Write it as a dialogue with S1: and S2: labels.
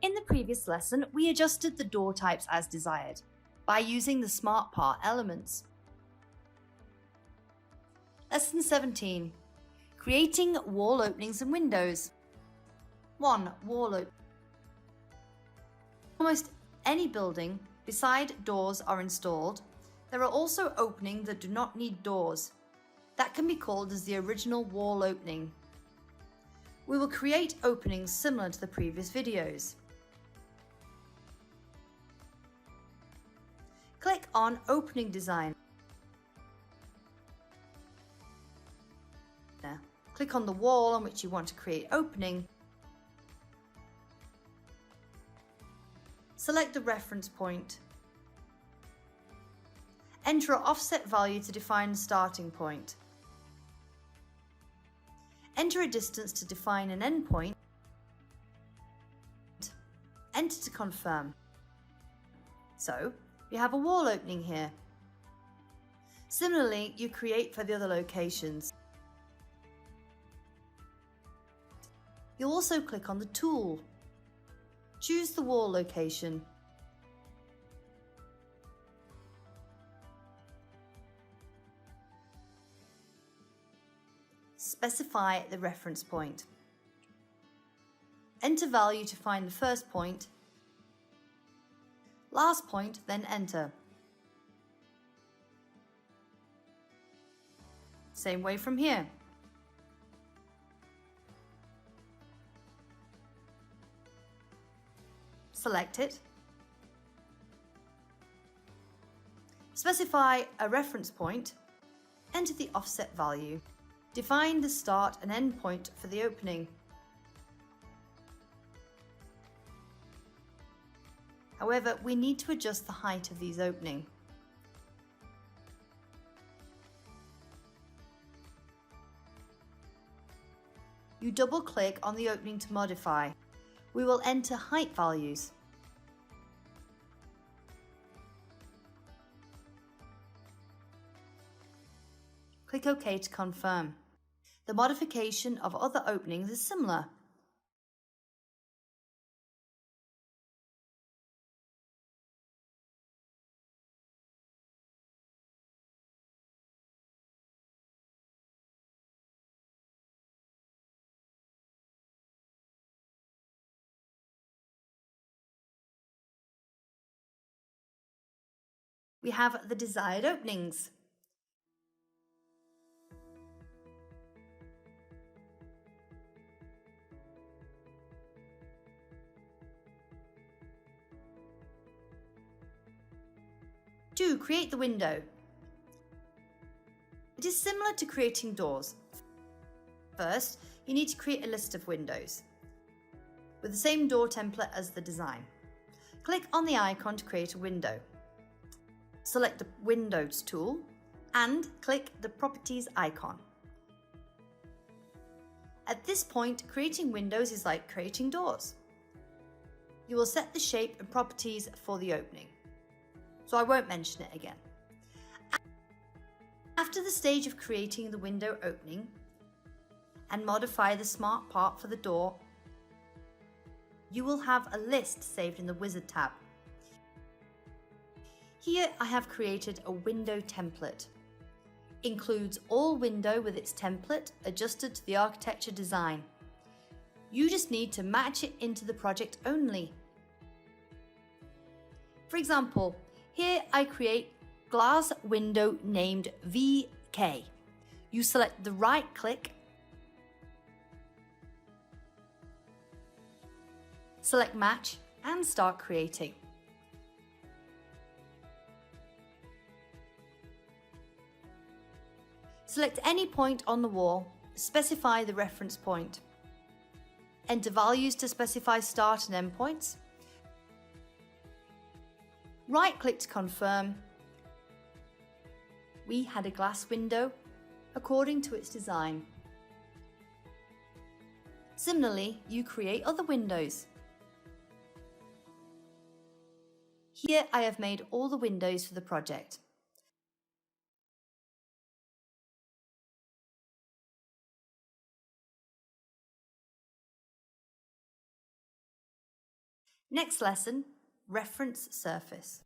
S1: In the previous lesson, we adjusted the door types as desired by using the SmartPart elements. Lesson 17. Creating wall openings and windows. 1. Wall opening. Almost any building, beside doors are installed, there are also openings that do not need doors. That can be called as the original wall opening. We will create openings similar to the previous videos. Click on Opening Design. Click on the wall on which you want to create opening. Select the reference point. Enter an offset value to define the starting point. Enter a distance to define an endpoint. Enter to confirm. So, you have a wall opening here. Similarly, you create for the other locations. You'll also click on the tool. Choose the wall location. Specify the reference point. Enter value to find the first point. Last point, then enter. Same way from here. Select it. Specify a reference point. Enter the offset value. Define the start and end point for the opening. However, we need to adjust the height of these openings. You double-click on the opening to modify. We will enter height values. Click OK to confirm. The modification of other openings is similar. We have the desired openings. To create the window. It is similar to creating doors. First, you need to create a list of windows with the same door template as the design. Click on the icon to create a window. Select the Windows tool and click the Properties icon. At this point, creating windows is like creating doors. You will set the shape and properties for the opening, so I won't mention it again. After the stage of creating the window opening and modify the SmartPart for the door, you will have a list saved in the Wizard tab. Here I have created a window template. Includes all window with its template adjusted to the architecture design. You just need to match it into the project only. For example, here I create glass window named VK. You select the right click, select match and start creating. Select any point on the wall, specify the reference point. Enter values to specify start and end points. Right-click to confirm. We had a glass window according to its design. Similarly, you create other windows. Here I have made all the windows for the project. Next lesson, reference surface.